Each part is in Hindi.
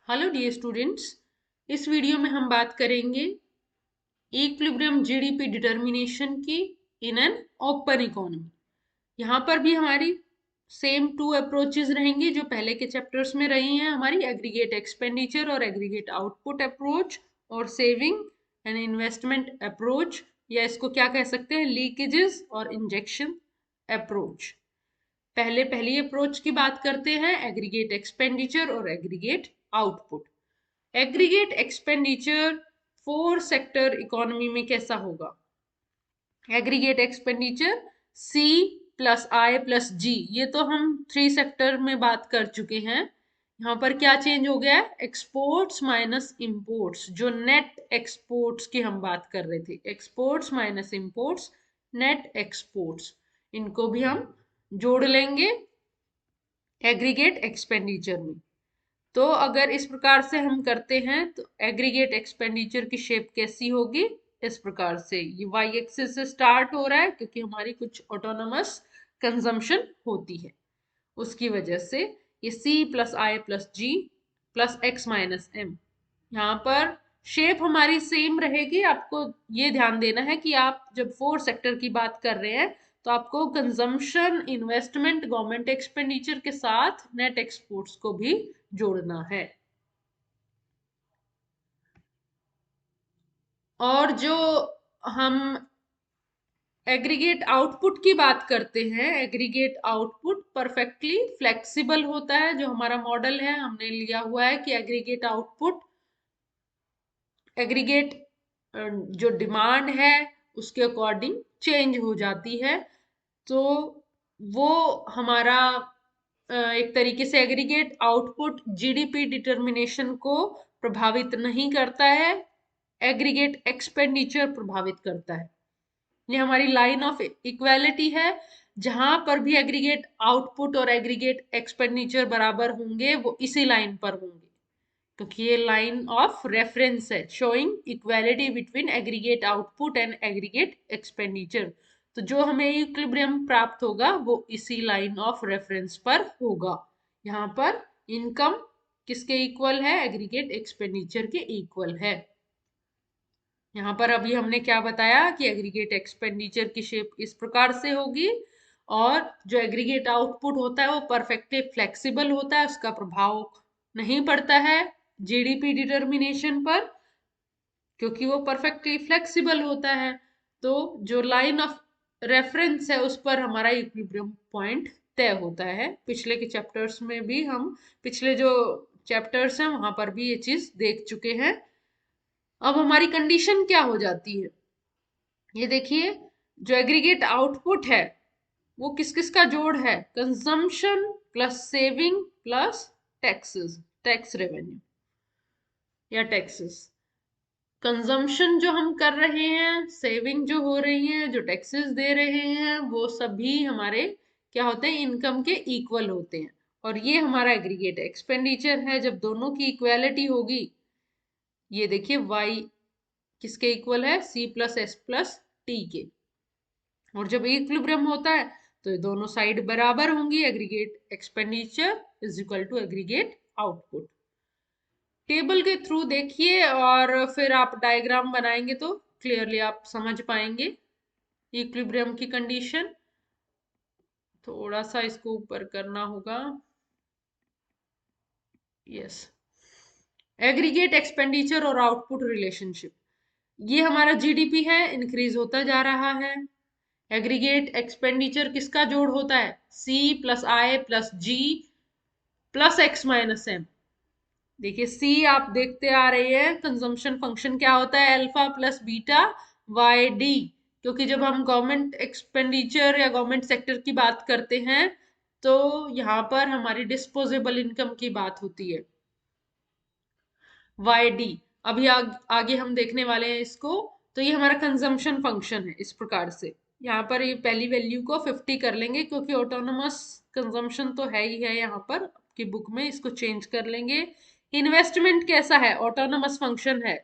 हेलो डियर स्टूडेंट्स, इस वीडियो में हम बात करेंगे इक्विलिब्रियम जीडीपी डिटर्मिनेशन की इन एन ओपन इकोनॉमी। यहाँ पर भी हमारी सेम टू अप्रोचेस रहेंगी जो पहले के चैप्टर्स में रही हैं, हमारी एग्रीगेट एक्सपेंडिचर और एग्रीगेट आउटपुट अप्रोच और सेविंग एंड इन्वेस्टमेंट अप्रोच, या इसको क्या कह सकते हैं, लीकेजेस और इंजेक्शन अप्रोच। पहली अप्रोच की बात करते हैं, एग्रीगेट एक्सपेंडिचर और aggregate output. Aggregate expenditure 4 sector economy में कैसा होगा? Aggregate expenditure C plus I plus जी, ये तो हम 3 सेक्टर में बात कर चुके हैं। यहाँ पर क्या चेंज हो गया है? एक्सपोर्ट्स माइनस इंपोर्ट्स, जो नेट एक्सपोर्ट्स की हम बात कर रहे थे, exports minus imports, net exports, इनको भी हम जोड़ लेंगे एग्रीगेट एक्सपेंडिचर में। तो अगर इस प्रकार से हम करते हैं तो एग्रीगेट एक्सपेंडिचर की शेप कैसी होगी? इस प्रकार से, ये वाई एक्सिस से स्टार्ट हो रहा है क्योंकि हमारी कुछ ऑटोनमस कंजम्पशन होती है, उसकी वजह से ये C plus I plus G plus X minus M. यहाँ पर शेप हमारी सेम रहेगी। आपको ये ध्यान देना है कि आप जब 4 सेक्टर की बात कर रहे हैं तो आपको कंजम्पशन, इन्वेस्टमेंट, गवर्नमेंट एक्सपेंडिचर के साथ नेट एक्सपोर्ट्स को भी जोड़ना है। और जो हम एग्रीगेट आउटपुट की बात करते हैं, एग्रीगेट आउटपुट परफेक्टली फ्लेक्सिबल होता है। जो हमारा मॉडल है, हमने लिया हुआ है कि एग्रीगेट आउटपुट एग्रीगेट जो डिमांड है उसके अकॉर्डिंग चेंज हो जाती है। तो वो हमारा एक तरीके से एग्रीगेट आउटपुट जीडीपी डिटर्मिनेशन को प्रभावित नहीं करता है, एग्रीगेट एक्सपेंडिचर प्रभावित करता है। ये हमारी लाइन ऑफ इक्वालिटी है। जहां पर भी एग्रीगेट आउटपुट और एग्रीगेट एक्सपेंडिचर बराबर होंगे वो इसी लाइन पर होंगे, क्योंकि ये लाइन ऑफ रेफरेंस है showing equality between aggregate output and aggregate expenditure. तो जो हमें इक्विलिब्रियम प्राप्त होगा वो इसी लाइन ऑफ रेफरेंस पर होगा। यहाँ पर इनकम किसके इक्वल है? एग्रीगेट एक्सपेंडिचर के इक्वल है। यहाँ पर अभी हमने क्या बताया कि एग्रीगेट एक्सपेंडिचर की शेप इस प्रकार से होगी, और जो एग्रीगेट आउटपुट होता है वो परफेक्टली फ्लेक्सिबल होता है, उसका प्रभाव नहीं पड़ता है जीडीपी डिटर्मिनेशन पर, क्योंकि वो परफेक्टली फ्लेक्सिबल होता है। तो जो लाइन ऑफ रेफरेंस है उस पर हमारा इक्विलिब्रियम पॉइंट तय होता है। पिछले के चैप्टर्स में भी हम, पिछले जो चैप्टर्स हैं वहां पर भी ये चीज देख चुके हैं। अब हमारी कंडीशन क्या हो जाती है? ये देखिए, जो एग्रीगेट आउटपुट है वो किस किस का जोड़ है? Consumption plus saving plus taxes, tax revenue या टैक्सेस। कंजम्पशन जो हम कर रहे हैं, सेविंग जो हो रही है, जो टैक्सेस दे रहे हैं, वो सभी हमारे क्या होते हैं? इनकम के इक्वल होते हैं। और ये हमारा एग्रीगेट एक्सपेंडिचर है। जब दोनों की इक्वालिटी होगी, ये देखिए y किसके इक्वल है? c plus S plus T के। और जब इक्विलिब्रियम होता है तो ये दोनों साइड बराबर होंगी, aggregate expenditure is equal to aggregate output. Table के थ्रू देखिए और फिर आप डायग्राम बनाएंगे तो क्लियरली आप समझ पाएंगे इक्विलिब्रियम की कंडीशन। थोड़ा सा इसको ऊपर करना होगा। यस, एग्रीगेट एक्सपेंडिचर और आउटपुट रिलेशनशिप, ये हमारा जीडीपी है, इंक्रीज होता जा रहा है। एग्रीगेट एक्सपेंडिचर किसका जोड़ होता है? C plus I plus G plus X minus M. देखिए सी आप देखते आ रहे हैं, कंजम्पशन फंक्शन क्या होता है? Alpha plus beta Y D. क्योंकि जब हम गवर्नमेंट एक्सपेंडिचर या गवर्नमेंट सेक्टर की बात करते हैं तो यहाँ पर हमारी डिस्पोजेबल इनकम की बात होती है, वाई डी। अभी आगे हम देखने वाले हैं इसको। तो ये हमारा कंजम्पशन फंक्शन है। इस प्रकार से यहाँ पर ये पहली वैल्यू को 50 कर लेंगे, क्योंकि ऑटोनोमस कंजम्पशन तो है ही है। यहाँ पर की बुक में इसको चेंज कर लेंगे। इन्वेस्टमेंट कैसा है? ऑटोनोमस फंक्शन है,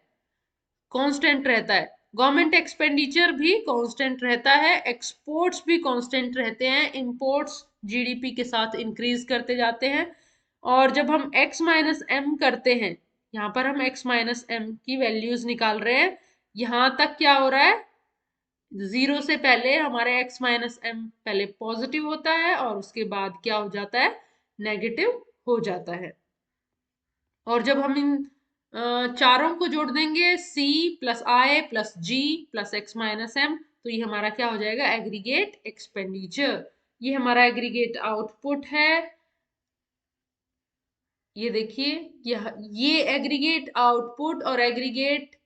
कांस्टेंट रहता है। गवर्नमेंट एक्सपेंडिचर भी कांस्टेंट रहता है, एक्सपोर्ट्स भी कांस्टेंट रहते हैं, इंपोर्ट्स जीडीपी के साथ इंक्रीज करते जाते हैं। और जब हम x माइनस एम करते हैं, यहाँ पर हम x माइनस एम की वैल्यूज निकाल रहे हैं, यहां तक क्या हो रहा है, 0 से पहले हमारे x माइनस एम पहले पॉजिटिव होता है और उसके बाद क्या हो जाता है, नेगेटिव हो जाता है। और जब हम इन चारों को जोड़ देंगे c plus I plus G plus X minus M, तो ये हमारा क्या हो जाएगा, एग्रीगेट एक्सपेंडिचर। ये हमारा एग्रीगेट आउटपुट है। ये देखिए, ये एग्रीगेट आउटपुट और एग्रीगेट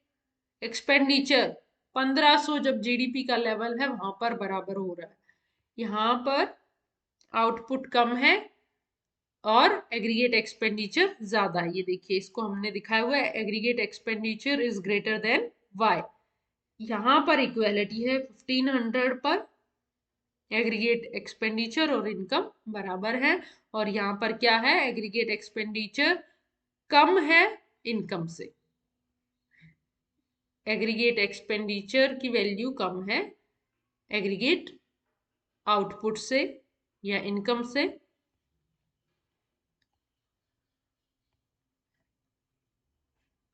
एक्सपेंडिचर 1500 जब जीडीपी का लेवल है वहां पर बराबर हो रहा है। यहाँ पर आउटपुट कम है और एग्रीगेट एक्सपेंडिचर ज्यादा है। ये देखिए, इसको हमने दिखाया हुआ है, aggregate expenditure is greater than Y. यहाँ पर इक्वेलिटी है 1500 पर, एग्रीगेट एक्सपेंडिचर और इनकम बराबर है। और यहाँ पर क्या है, एग्रीगेट एक्सपेंडिचर कम है इनकम से, एग्रीगेट एक्सपेंडिचर की वैल्यू कम है एग्रीगेट आउटपुट से या इनकम से।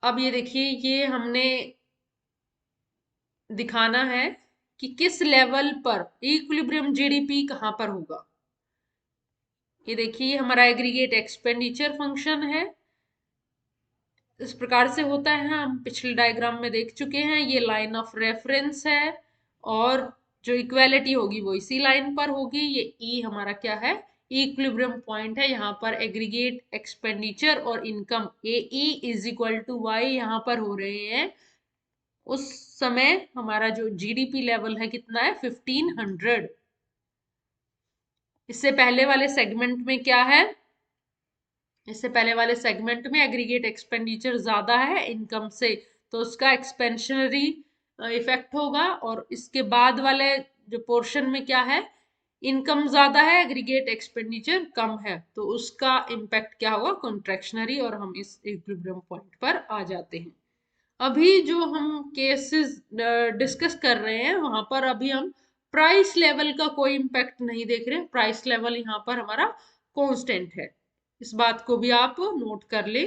अब ये देखिए, ये हमने दिखाना है कि किस लेवल पर इक्विलिब्रियम जीडीपी कहां पर होगा। ये देखिए, हमारा एग्रीगेट एक्सपेंडिचर फंक्शन है, इस प्रकार से होता है, हम पिछले डायग्राम में देख चुके हैं। ये लाइन ऑफ रेफरेंस है और जो इक्वेलिटी होगी वो इसी लाइन पर होगी। ये ई हमारा क्या है, इक्विलिब्रियम पॉइंट है। यहाँ पर एग्रीगेट एक्सपेंडिचर और income A E is equal to Y यहाँ पर हो रहे हैं। उस समय हमारा जो जीडीपी लेवल है कितना है, 1500। इससे पहले वाले सेगमेंट में क्या है, इससे पहले वाले सेगमेंट में एग्रीगेट एक्सपेंडिचर ज्यादा है इनकम से, तो उसका एक्सपेंशनरी इफेक्ट होगा। और इसके बाद वाले जो पोर्शन में क्या है, इनकम ज्यादा है एग्रीगेट एक्सपेंडिचर कम है, तो उसका इम्पैक्ट क्या होगा, कॉन्ट्रैक्शनरी, और हम इस इक्विलिब्रियम पॉइंट पर आ जाते हैं। अभी जो हम केसेस डिस्कस कर रहे हैं वहां पर अभी हम प्राइस लेवल का कोई इम्पैक्ट नहीं देख रहे, प्राइस लेवल यहाँ पर हमारा कांस्टेंट है, इस बात को भी आप नोट कर ले।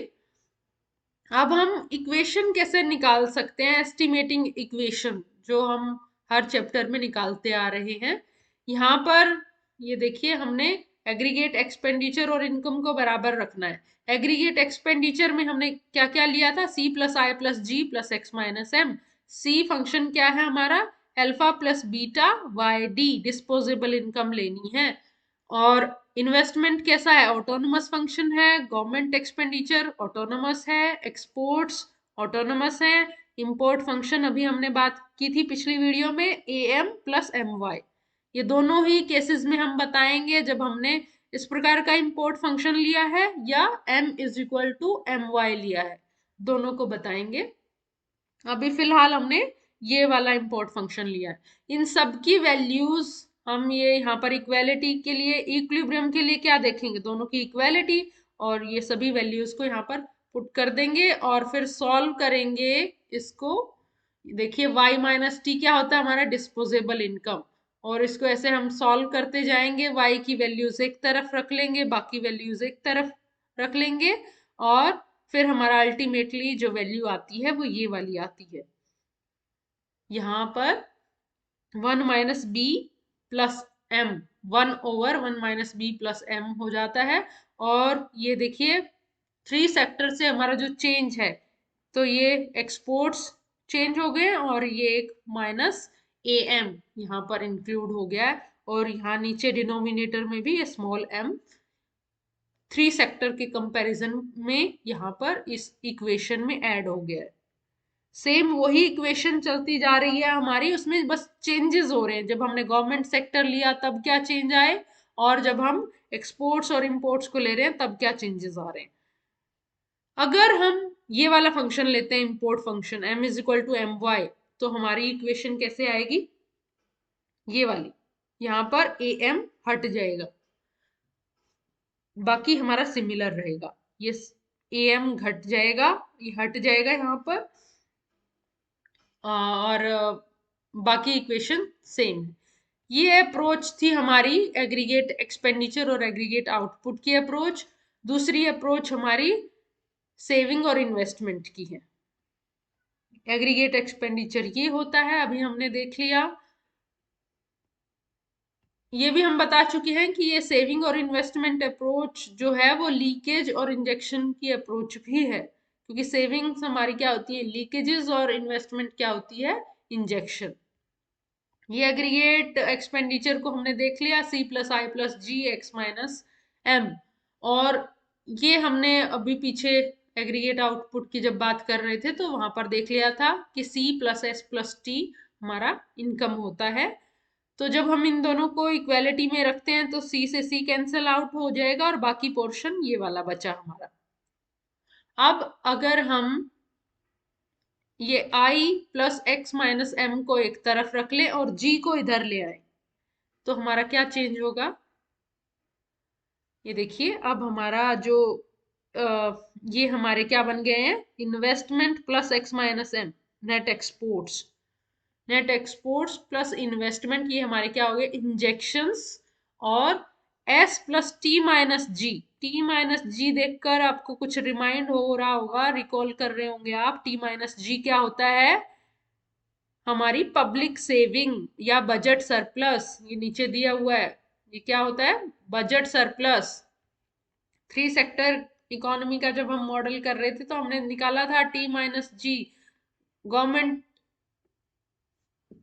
अब हम इक्वेशन कैसे निकाल सकते हैं, एस्टिमेटिंग इक्वेशन जो हम हर चैप्टर में निकालते आ रहे हैं। यहाँ पर ये देखिए, हमने एग्रीगेट एक्सपेंडिचर और इनकम को बराबर रखना है। एग्रीगेट एक्सपेंडिचर में हमने क्या क्या लिया था, c plus I plus G plus X minus M. C function क्या है हमारा, alpha plus beta Y D, disposable income लेनी है। और इन्वेस्टमेंट कैसा है, ऑटोनोमस फंक्शन है। गवर्नमेंट एक्सपेंडिचर ऑटोनोमस है, एक्सपोर्ट्स ऑटोनोमस है। इंपोर्ट फंक्शन अभी हमने बात की थी पिछली वीडियो में, A M plus M Y. ये दोनों ही केसेस में हम बताएंगे जब हमने इस प्रकार का इंपोर्ट फंक्शन लिया है या m is equal to M Y लिया है, दोनों को बताएंगे। अभी फिलहाल हमने ये वाला इंपोर्ट फंक्शन लिया है। इन सब की वैल्यूज हम ये यहाँ पर इक्वेलिटी के लिए, इक्विलिब्रियम के लिए क्या देखेंगे, दोनों की इक्वेलिटी, और ये सभी वैल्यूज को यहाँ पर पुट कर देंगे और फिर सॉल्व करेंगे इसको। देखिए y माइनस टी क्या होता है, हमारा डिस्पोजेबल इनकम, और इसको ऐसे हम सॉल्व करते जाएंगे। y की वैल्यूज एक तरफ रख लेंगे, बाकी वैल्यूज एक तरफ रख लेंगे, और फिर हमारा अल्टीमेटली जो वैल्यू आती है वो ये वाली आती है। यहाँ पर 1 minus B plus M, 1/1 minus B plus M हो जाता है। और ये देखिए, 3 सेक्टर से हमारा जो चेंज है, तो ये एक्सपोर्ट्स चेंज हो गए और ये एक माइनस ए एम यहाँ पर इंक्लूड हो गया है। और यहाँ नीचे डिनोमिनेटर में भी ये स्मॉल एम 3 सेक्टर के कंपैरिजन में यहाँ पर इस इक्वेशन में ऐड हो गया है। सेम वही इक्वेशन चलती जा रही है हमारी, उसमें बस चेंजेस हो रहे हैं। जब हमने गवर्नमेंट सेक्टर लिया तब क्या चेंज आए, और जब हम एक्सपोर्ट्स और इंपोर्ट्स को ले रहे हैं तब क्या चेंजेस आ रहे हैं। अगर हम ये वाला फंक्शन लेते हैं, import function m is equal to M Y, तो हमारी इक्वेशन कैसे आएगी, ये वाली, यहाँ पर ए एम हट जाएगा, बाकी हमारा सिमिलर रहेगा। ये ए एम घट जाएगा, ये हट जाएगा यहाँ पर, और बाकी इक्वेशन सेम है। ये अप्रोच थी हमारी एग्रीगेट एक्सपेंडिचर और एग्रीगेट आउटपुट की अप्रोच। दूसरी अप्रोच हमारी सेविंग और इन्वेस्टमेंट की है। एग्रीगेट एक्सपेंडिचर ये होता है, अभी हमने देख लिया। ये भी हम बता चुके हैं कि ये सेविंग और इन्वेस्टमेंट अप्रोच जो है वो लीकेज और इंजेक्शन की अप्रोच भी है, क्योंकि सेविंग्स हमारी क्या होती है, लीकेजेस, और इन्वेस्टमेंट क्या होती है, इंजेक्शन। ये एग्रीगेट एक्सपेंडिचर को हमने देख लिया, C+I+G x-M। और ये हमने अभी पीछे एग्रीगेट आउटपुट की जब बात कर रहे थे तो वहां पर देख लिया था कि C+S+T हमारा इनकम होता है। तो जब हम इन दोनों को इक्वालिटी में रखते हैं तो C से C कैंसिल आउट हो जाएगा और बाकी पोर्शन ये वाला बचा हमारा। अब अगर हम ये I+X-M को एक तरफ रख ले और G को इधर ले आए तो हमारा क्या चेंज होगा, ये देखिए। अब हमारा जो ये हमारे क्या बन गए हैं, investment plus X-M, net exports. Net exports plus investment, ये हमारे क्या हो गए, इंजेक्शंस। और S+T-G, T-G देखकर आपको कुछ रिमाइंड हो रहा होगा, रिकॉल कर रहे होंगे आप, T-G क्या होता है, हमारी पब्लिक सेविंग या बजट सरप्लस। ये नीचे दिया हुआ है, ये क्या होता है, बजट सरप्लस। 3 सेक्टर इकोनॉमी का जब हम मॉडल कर रहे थे तो हमने निकाला था T-G, गवर्नमेंट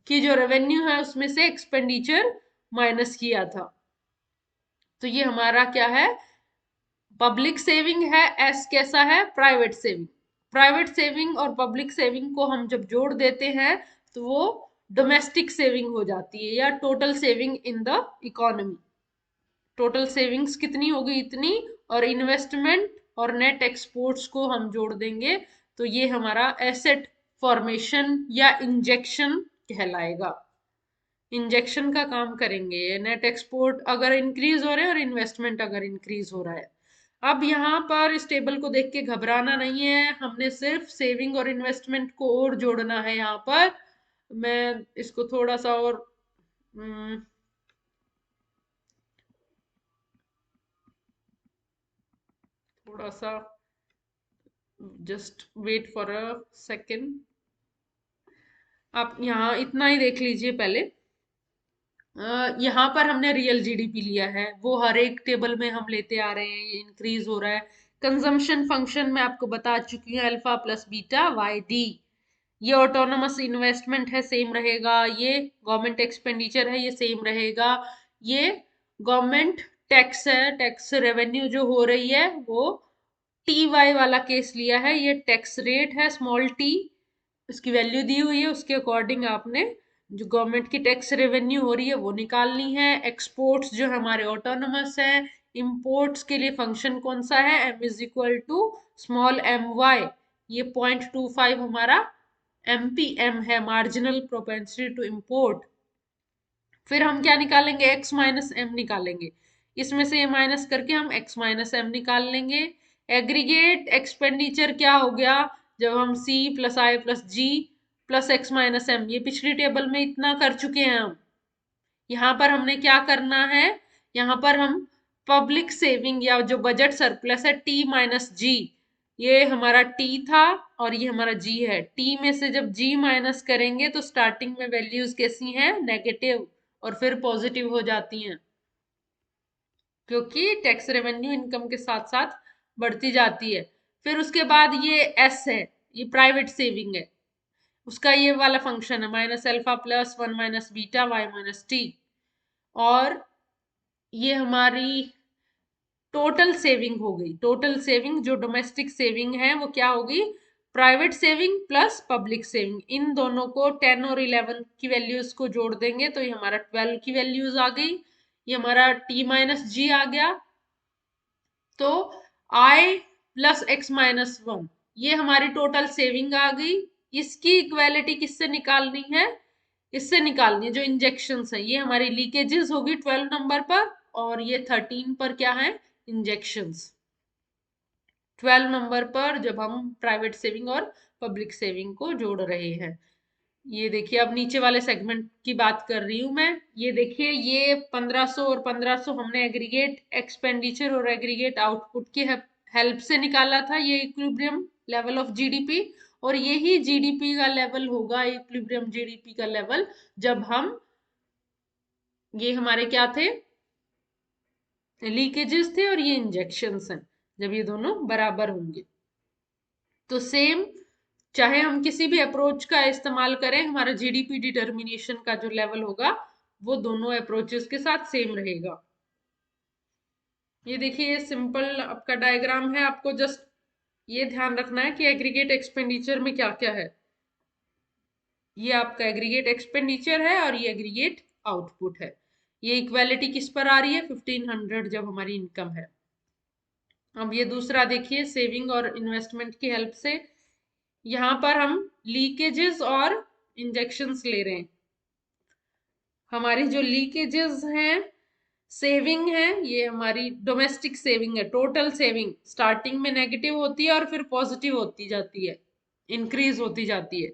की जो रेवेन्यू है उसमें से एक्सपेंडिचर माइनस किया था। तो ये हमारा क्या है, पब्लिक सेविंग है। एस कैसा है, प्राइवेट सेविंग। प्राइवेट सेविंग और पब्लिक सेविंग को हम जब जोड़ देते हैं तो वो डोमेस्टिक सेविंग हो जाती है, या total saving in the economy. Total savings कितनी होगी, इतनी, और इन्वेस्टमेंट और नेट एक्सपोर्ट्स को हम जोड़ देंगे तो ये हमारा एसेट फॉर्मेशन या इंजेक्शन कहलाएगा। इंजेक्शन का काम करेंगे, नेट एक्सपोर्ट अगर इंक्रीज हो रहे हैं और इन्वेस्टमेंट अगर इंक्रीज हो रहा है। अब यहाँ पर इस टेबल को देख के घबराना नहीं है, हमने सिर्फ सेविंग और इन्वेस्टमेंट को और जोड़ना है। यहाँ पर मैं इसको थोड़ा सा और थोड़ा सा just wait for a second. आप यहाँ इतना ही देख लीजिए पहले। यहाँ पर हमने रियल जीडीपी लिया है, वो हर एक टेबल में हम लेते आ रहे हैं, ये इंक्रीज हो रहा है। कंजम्पशन फंक्शन में आपको बता चुकी हूँ, alpha plus beta Y D. ये ऑटोनमस इन्वेस्टमेंट है, सेम रहेगा। ये गवर्नमेंट एक्सपेंडिचर है, ये सेम रहेगा। ये गवर्नमेंट टैक्स है, टैक्स रेवेन्यू जो हो रही है वो टी वाई वाला केस लिया है। ये टैक्स रेट है, स्मॉल टी, उसकी वैल्यू दी हुई है, उसके अकॉर्डिंग आपने जो गवर्नमेंट की टैक्स रेवेन्यू हो रही है वो निकालनी है। एक्सपोर्ट्स जो हमारे ऑटोनमस है। इंपोर्ट्स के लिए फंक्शन कौन सा है, M=, स्मॉल my, ये 0.25 हमारा MPM है, मार्जिनल प्रोपेंसिटी टू इंपोर्ट। फिर हम क्या निकालेंगे, X-M निकालेंगे। इसमें से ये माइनस करके हम X-M निकाल लेंगे। एग्रीगेट एक्सपेंडिचर क्या हो गया, जब हम C+I+G+X-M, ये पिछली टेबल में इतना कर चुके हैं हम। यहाँ पर हमने क्या करना है, यहाँ पर हम पब्लिक सेविंग या जो बजट सरप्लस है T-G, ये हमारा T था और ये हमारा G है। T में से जब G माइनस करेंगे तो स्टार्टिंग में वैल्यूज कैसी हैं, नेगेटिव, और फिर पॉजिटिव हो जाती हैं, क्योंकि टैक्स रेवेन्यू इनकम के साथ साथ बढ़ती जाती है। फिर उसके बाद ये S है, ये प्राइवेट सेविंग है, उसका ये वाला फंक्शन है, -α+1-β y-t। और ये हमारी टोटल सेविंग हो गई। टोटल सेविंग जो डोमेस्टिक सेविंग है वो क्या होगी, private saving plus public saving. इन दोनों को 10 और 11 की वैल्यूज को जोड़ देंगे तो ये हमारा 12 की वैल्यूज आ गई। ये हमारा T-G आ गया। तो I+X-1, ये हमारी टोटल सेविंग आ गई। इसकी इक्वालिटी किससे निकालनी है, इससे निकालनी है जो इंजेक्शंस है। ये हमारी लीकेजेस होगी 12 नंबर पर, और ये 13 पर क्या है, इंजेक्शंस। 12 नंबर पर जब हम प्राइवेट सेविंग और पब्लिक सेविंग को जोड़ रहे हैं। ये देखिए, अब नीचे वाले सेगमेंट की बात कर रही हूं मैं। ये देखिए, ये 1500 और 1500 हमने एग्रीगेट एक्सपेंडिचर और एग्रीगेट आउटपुट की हेल्प से निकाला था, ये इक्विलिब्रियम लेवल ऑफ जीडीपी। और यही जीडीपी का लेवल होगा, इक्विलिब्रियम जीडीपी का लेवल, जब हम, ये हमारे क्या थे, लीकेजेस थे और ये इंजेक्शंस हैं, जब ये दोनों बराबर होंगे। तो सेम, चाहे हम किसी भी अप्रोच का इस्तेमाल करें, हमारा जीडीपी डिटर्मिनेशन का जो लेवल होगा वो दोनों अप्रोचेस के साथ सेम रहेगा। ये देखिए, सिंपल आपका डायग्राम है, आपको जस्ट ये ध्यान रखना है कि एग्रीगेट एक्सपेंडिचर में क्या क्या है। ये आपका एग्रीगेट एक्सपेंडिचर है और ये एग्रीगेट आउटपुट है। ये इक्वालिटी किस पर आ रही है, 1500 जब हमारी इनकम है। अब ये दूसरा देखिए, सेविंग और इन्वेस्टमेंट की हेल्प से यहाँ पर हम लीकेजेस और इंजेक्शंस ले रहे हैं। हमारी जो लीकेजेस हैं, सेविंग है, ये हमारी डोमेस्टिक सेविंग है, टोटल सेविंग स्टार्टिंग में नेगेटिव होती है और फिर पॉजिटिव होती जाती है, इंक्रीज होती जाती है।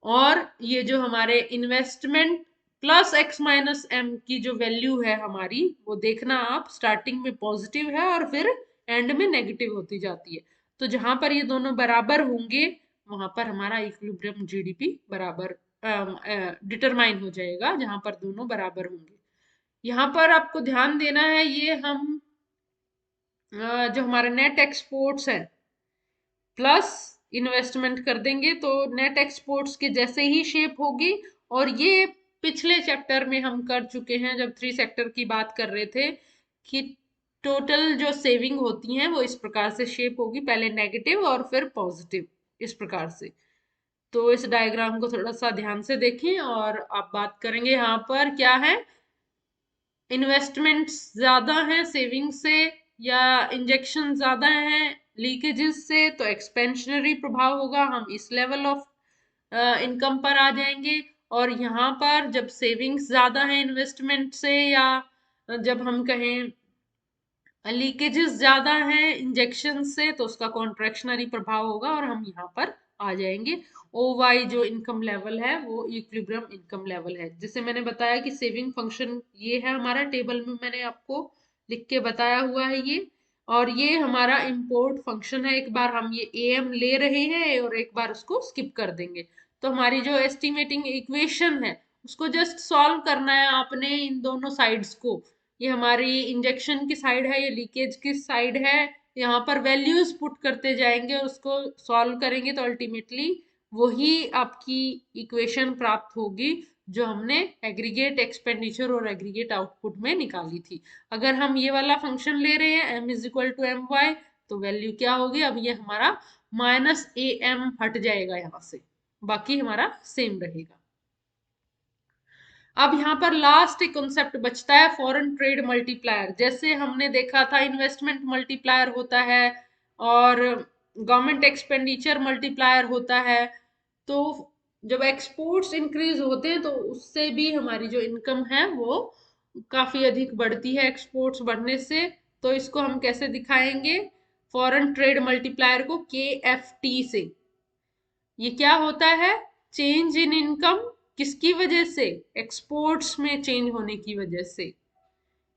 और ये जो हमारे investment plus X minus M की जो वैल्यू है हमारी, वो देखना आप, स्टार्टिंग में पॉजिटिव है और फिर एंड में नेगेटिव होती जाती है। तो जहां पर ये दोनों बराबर होंगे, वहां पर हमारा इक्विलिब्रियम जीडीपी बराबर डिटरमाइन हो जाएगा, जहां पर दोनों बराबर होंगे। यहाँ पर आपको ध्यान देना है, ये हम जो हमारे नेट एक्सपोर्ट्स है प्लस इन्वेस्टमेंट कर देंगे तो नेट एक्सपोर्ट्स के जैसे ही शेप होगी। और ये पिछले चैप्टर में हम कर चुके हैं, जब 3 सेक्टर की बात कर रहे थे, कि टोटल जो सेविंग होती हैं वो इस प्रकार से शेप होगी, पहले नेगेटिव और फिर पॉजिटिव, इस प्रकार से। तो इस डायग्राम को थोड़ा सा ध्यान से देखें और आप बात करेंगे यहाँ पर क्या है, इन्वेस्टमेंट्स ज्यादा हैं सेविंग से, या इंजेक्शन ज्यादा हैं लीकेजेस से, तो एक्सपेंशनरी प्रभाव होगा, हम इस लेवल ऑफ इनकम पर आ जाएंगे। और यहाँ पर जब सेविंग्स ज्यादा है इन्वेस्टमेंट से, या जब हम कहें लीकेजेस ज्यादा हैं इंजेक्शन से, तो उसका कॉन्ट्रैक्शनरी प्रभाव होगा और हम यहाँ पर आ जाएंगे। ओ वाई जो इनकम लेवल है वो इक्विलिब्रियम इनकम लेवल है, जिसे मैंने बताया कि सेविंग फंक्शन ये है हमारा, टेबल में मैंने आपको लिख के बताया हुआ है ये। और ये हमारा इम्पोर्ट फंक्शन है, एक बार हम ये एम ले रहे हैं और एक बार उसको स्किप कर देंगे। तो हमारी जो एस्टिमेटिंग इक्वेशन है उसको जस्ट सॉल्व करना है आपने, इन दोनों साइड्स को। ये हमारी इंजेक्शन की साइड है, ये लीकेज की साइड है। यहाँ पर वैल्यूज पुट करते जाएंगे और उसको सॉल्व करेंगे, तो अल्टीमेटली वही आपकी इक्वेशन प्राप्त होगी जो हमने एग्रीगेट एक्सपेंडिचर और एग्रीगेट आउटपुट में निकाली थी। अगर हम ये वाला फंक्शन ले रहे हैं m is equal to M Y, तो वैल्यू क्या होगी, अब ये हमारा माइनस ए एम हट जाएगा यहाँ से, बाकी हमारा सेम रहेगा। अब यहाँ पर लास्ट एक कॉन्सेप्ट बचता है, फॉरेन ट्रेड मल्टीप्लायर। जैसे हमने देखा था इन्वेस्टमेंट मल्टीप्लायर होता है और गवर्नमेंट एक्सपेंडिचर मल्टीप्लायर होता है। तो जब एक्सपोर्ट्स इंक्रीज होते हैं तो उससे भी हमारी जो इनकम है वो काफी अधिक बढ़ती है एक्सपोर्ट्स बढ़ने से। तो इसको हम कैसे दिखाएंगे, फॉरेन ट्रेड मल्टीप्लायर को KFT से। ये क्या होता है, चेंज इन इनकम किसकी वजह से, एक्सपोर्ट्स में चेंज होने की वजह से।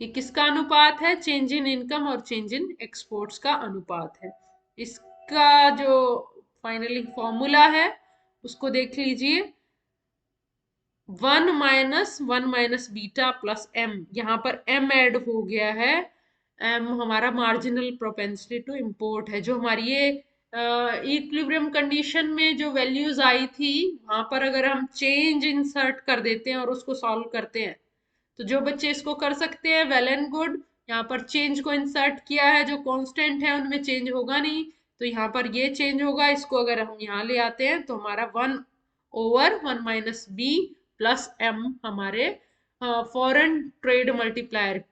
ये किसका अनुपात है, चेंज इन इनकम और चेंज इन एक्सपोर्ट्स का अनुपात है। इसका जो फाइनली फॉर्मूला है उसको देख लीजिए, 1 - 1 - बीटा प्लस m, यहाँ पर m ऐड हो गया है। m हमारा मार्जिनल प्रोपेंसिटी टू इम्पोर्ट है, जो हमारी ये इक्विलिब्रियम कंडीशन में जो वैल्यूज आई थी, वहां पर अगर हम चेंज इंसर्ट कर देते हैं और उसको सॉल्व करते हैं, तो जो बच्चे इसको कर सकते हैं वेल एंड गुड। यहाँ पर चेंज को इंसर्ट किया है, जो कांस्टेंट है उनमें चेंज होगा नहीं, तो यहाँ पर ये चेंज होगा। इसको अगर हम यहाँ ले आते हैं तो हमारा 1/1 - b प्लस m हमारे फॉरेन ट्रेड मल्टीप्लायर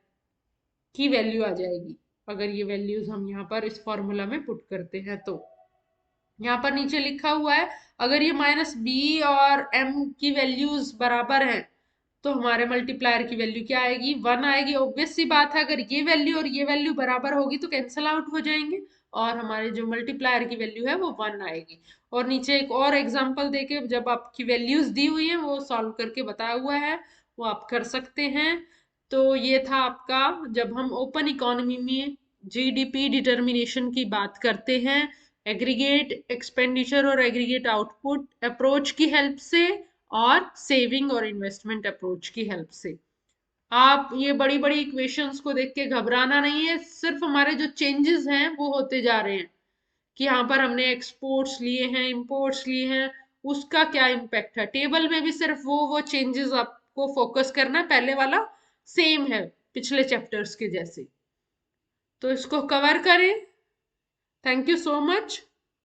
की वैल्यू आ जाएगी, अगर ये वैल्यूज हम यहाँ पर इस फॉर्मूला में पुट करते हैं। तो यहाँ पर नीचे लिखा हुआ है, अगर ये -b और m की वैल्यूज बराबर हैं तो हमारे मल्टीप्लायर की वैल्यू क्या आएगी, 1 आएगी। ऑब्वियस सी बात है, अगर ये वैल्यू और ये वैल्यू बराबर होगी तो कैंसिल आउट हो जाएंगे। और हमारे जो मल्टीप्लायर की वैल्यू है वो 1 आएगी। और नीचे एक और एग्जांपल देके जब आपकी वैल्यूज दी हुई है वो सॉल्व करके बताया हुआ है, वो आप कर सकते हैं। तो ये था आपका, जब हम ओपन इकोनॉमी में जीडीपी डिटर्मिनेशन की बात करते हैं एग्रीगेट एक्सपेंडिचर और एग्रीगेट आउटपुट अप्रोच की हेल्प से और सेविंग और इन्वेस्टमेंट अप्रोच की हेल्प से। आप ये बड़ी बड़ी इक्वेशंस को देख के घबराना नहीं है, सिर्फ हमारे जो चेंजेस हैं वो होते जा रहे हैं कि यहाँ पर हमने एक्सपोर्ट्स लिए हैं, इंपोर्ट्स लिए हैं, उसका क्या इम्पैक्ट है। टेबल में भी सिर्फ वो चेंजेस आपको फोकस करना है, पहले वाला सेम है पिछले चैप्टर्स के जैसे। तो इसको कवर करें। Thank you so much.